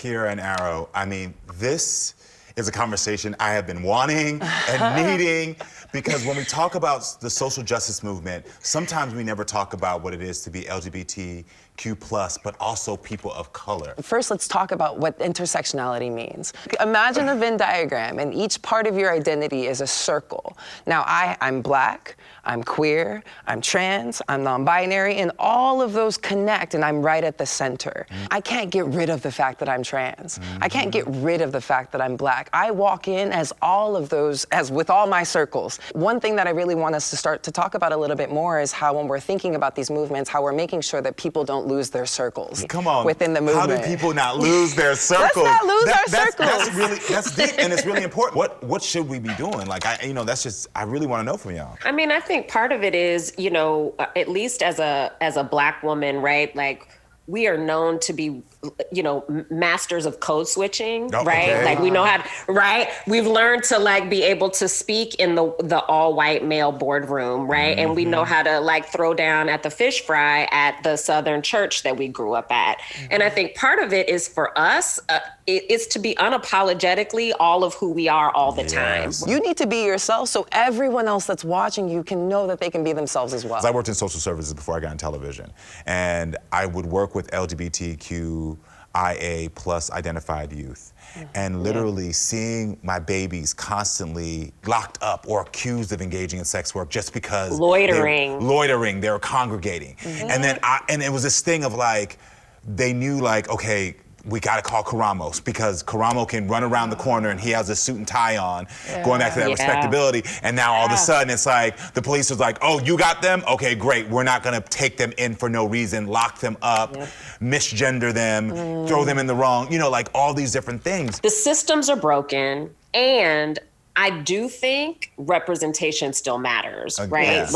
Kierra and Arrow, I mean, this is a conversation I have been wanting and needing, because when we talk about the social justice movement, sometimes we never talk about what it is to be LGBTQ+, but also people of color. First, let's talk about what intersectionality means. Imagine a Venn diagram, and each part of your identity is a circle. Now, I'm Black, I'm queer, I'm trans, I'm non-binary, and all of those connect, and I'm right at the center. I can't get rid of the fact that I'm trans. I can't get rid of the fact that I'm Black. I walk in as all of those, as with all my circles. One thing that I really want us to start to talk about a little bit more is how when we're thinking about these movements, how we're making sure that people don't lose their circles. Come on. Within the movement. How do people not lose their circles? Let's not lose our circles. That's deep, and it's really important. What should we be doing? Like, that's just, I really want to know from y'all. I mean, I think part of it is, at least as a Black woman, right? Like, we are known to be, masters of code switching, right? Okay. Like, we know how to, right? We've learned to be able to speak in the all white male boardroom, right? And we know how to throw down at the fish fry at the Southern church that we grew up at. And I think part of it is for us, it's to be unapologetically all of who we are all the time. You need to be yourself so everyone else that's watching you can know that they can be themselves as well. I worked in social services before I got in television, and I would work with LGBTQIA+ identified youth. And literally seeing my babies constantly locked up or accused of engaging in sex work just because they were congregating. And then and it was this thing of they knew okay, we gotta call Karamo because Karamo can run around the corner and he has a suit and tie on, going back to that respectability. And now all of a sudden it's the police is oh, you got them? Okay, great. We're not gonna take them in for no reason, lock them up, misgender them, throw them in the wrong, all these different things. The systems are broken, and I do think representation still matters, right? Yes.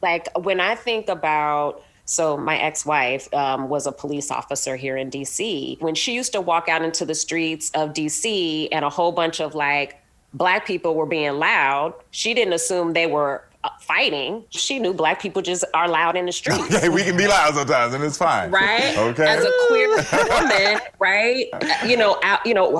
Like when I think about, so my ex-wife was a police officer here in DC. When she used to walk out into the streets of DC and a whole bunch of Black people were being loud, she didn't assume they were fighting. She knew Black people just are loud in the street. Okay, we can be loud sometimes and it's fine. Right? Okay. As a queer woman, right?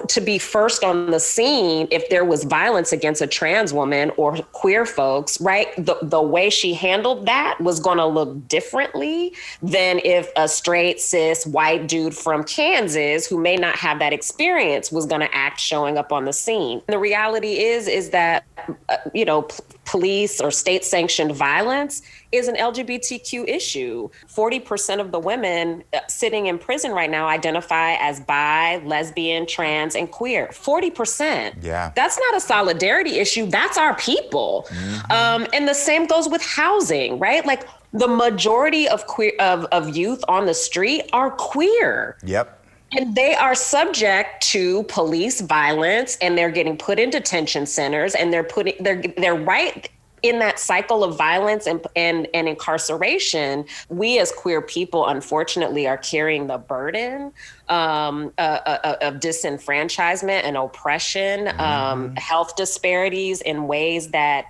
To be first on the scene if there was violence against a trans woman or queer folks, right? The way she handled that was gonna look differently than if a straight, cis, white dude from Kansas who may not have that experience was gonna act showing up on the scene. And the reality is that, police or state-sanctioned violence is an LGBTQ issue. 40% of the women sitting in prison right now identify as bi, lesbian, trans, and queer. 40%. Yeah. That's not a solidarity issue. That's our people. And the same goes with housing, right? The majority of of youth on the street are queer. Yep. And they are subject to police violence, and they're getting put in detention centers, and they're right in that cycle of violence and incarceration. We as queer people, unfortunately, are carrying the burden of disenfranchisement and oppression, health disparities in ways that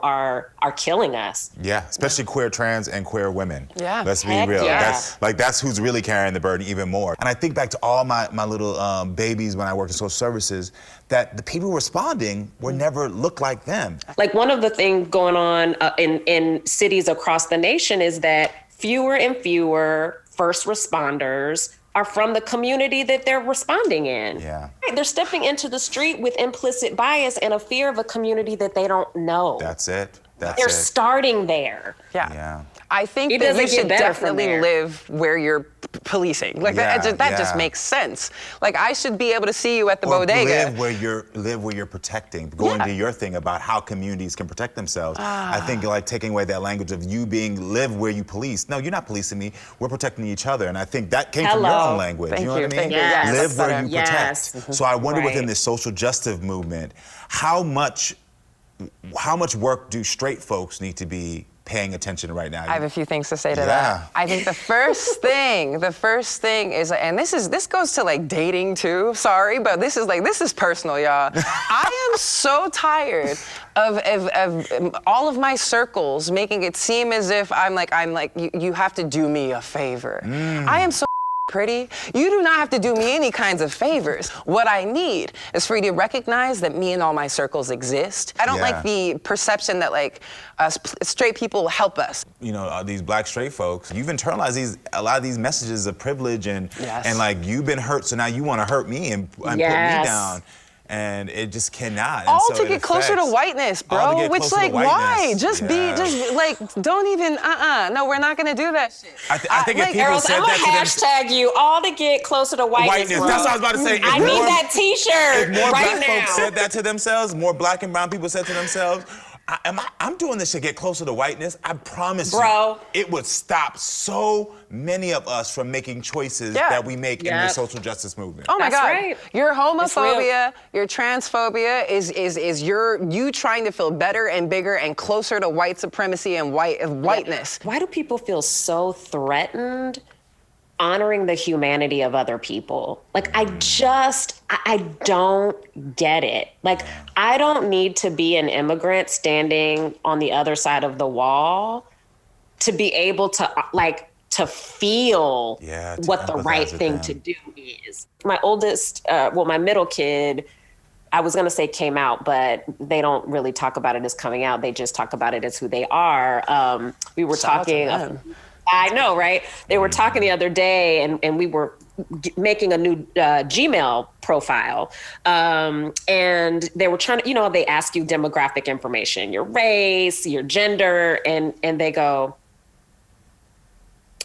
are killing us. Yeah, especially queer trans and queer women. Yeah. Let's be real. Yeah. That's who's really carrying the burden even more. And I think back to all my little babies when I worked in social services, that the people responding were never looked like them. One of the things going on in cities across the nation is that fewer and fewer first responders are from the community that they're responding in. Yeah. They're stepping into the street with implicit bias and a fear of a community that they don't know. That's it. They're starting there. Yeah. I think It that you doesn't get should better from definitely there. live where you're policing. That just makes sense. I should be able to see you at the bodega. Live where you're protecting. Going to your thing about how communities can protect themselves. I think taking away that language of you live where you police. No, you're not policing me. We're protecting each other. And I think that came from your own language. Thank you know what I mean? Thank you. Yes. Live where you protect. Yes. So I wonder within this social justice movement, how much work do straight folks need to be paying attention right now? I have a few things to say to that. I think the first thing is, and this goes to dating too, sorry, but this is personal, y'all. I am so tired of all of my circles making it seem as if I'm like, you have to do me a favor. I am so pretty. You do not have to do me any kinds of favors. What I need is for you to recognize that me and all my circles exist. I don't like the perception that like straight people help us. You know, these black straight folks, you've internalized a lot of these messages of privilege and like you've been hurt, so now you want to hurt me and put me down. And it just cannot. And all so to get closer to whiteness, bro. Which, like, why? Just like, don't even, no, we're not gonna do that shit. I think if people said that to hashtag you all to get closer to whiteness. That's what I was about to say. I need that T-shirt if more right black now. folks said that to themselves, more black and brown people said to themselves, I'm doing this to get closer to whiteness. I promise you, it would stop so many of us from making choices that we make in the social justice movement. Oh my God. Right. Your homophobia, your transphobia is you trying to feel better and bigger and closer to white supremacy and whiteness. Why do people feel so threatened honoring the humanity of other people? Like, I don't get it. Like, I don't need to be an immigrant standing on the other side of the wall to be able to, like, to feel what the right thing to do is. My oldest, my middle kid, I was gonna say came out, but they don't really talk about it as coming out. They just talk about it as who they are. We were talking. I know, right? They were talking the other day, and we were making a new Gmail profile. And they were trying to, they ask you demographic information, your race, your gender, and they go,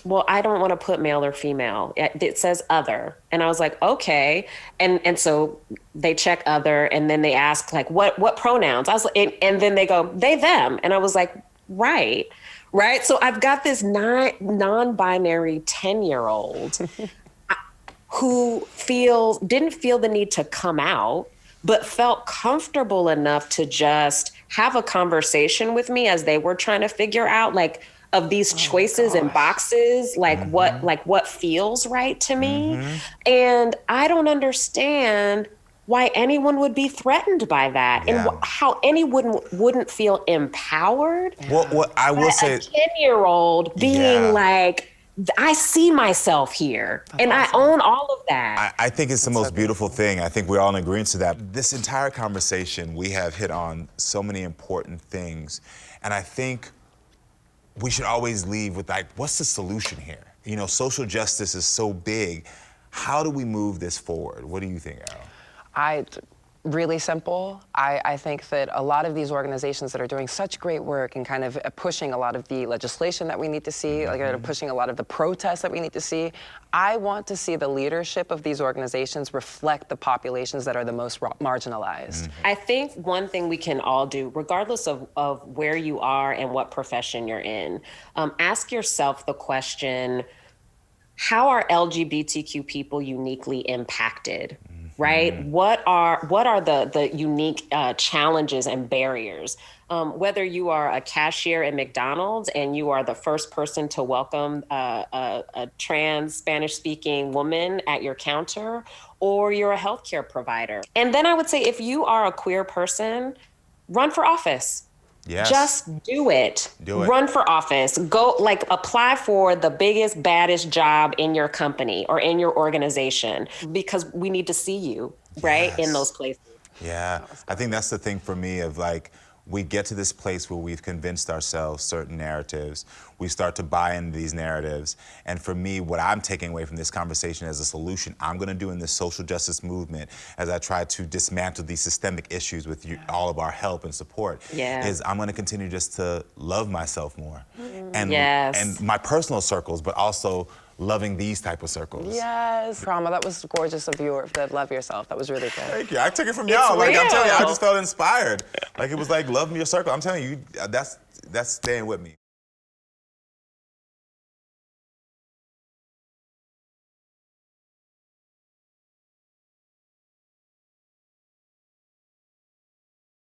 well, I don't want to put male or female. It says other. And I was like, okay. And so they check other, and then they ask, like, what pronouns? I was like, and then they go, they, them. And I was like, right. So I've got this non-binary 10-year-old who didn't feel the need to come out, but felt comfortable enough to just have a conversation with me as they were trying to figure out, like, of these choices and boxes, like what feels right to me. And I don't understand why anyone would be threatened by that, and how anyone wouldn't feel empowered. What I will say, a 10-year-old being like, I see myself here, and I own all of that. I think it's the most beautiful thing. I think we're all in agreement to that. This entire conversation, we have hit on so many important things, and I think we should always leave with, like, what's the solution here? You know, social justice is so big. How do we move this forward? What do you think, Al? Really simple. I think that a lot of these organizations that are doing such great work and kind of pushing a lot of the legislation that we need to see, like pushing a lot of the protests that we need to see, I want to see the leadership of these organizations reflect the populations that are the most marginalized. I think one thing we can all do, regardless of where you are and what profession you're in, ask yourself the question, how are LGBTQ people uniquely impacted? Right? What are the unique challenges and barriers? Whether you are a cashier at McDonald's and you are the first person to welcome a trans Spanish-speaking woman at your counter, or you're a healthcare provider. And then I would say, if you are a queer person, run for office. Yes. Just do it. Do it. Run for office. Go, like, apply for the biggest, baddest job in your company or in your organization, because we need to see you, right, in those places. Yeah, I think that's the thing for me of, like, we get to this place where we've convinced ourselves certain narratives. We start to buy into these narratives. And for me, what I'm taking away from this conversation as a solution I'm going to do in this social justice movement as I try to dismantle these systemic issues with all of our help and support is I'm going to continue just to love myself more. And my personal circles, but also loving these type of circles. Yes. Karamo, that was gorgeous of you, that love yourself. That was really good. Thank you. I took it from y'all. Like, I'm telling you, I just felt inspired. Like, it was like, love your circle. I'm telling you, that's staying with me.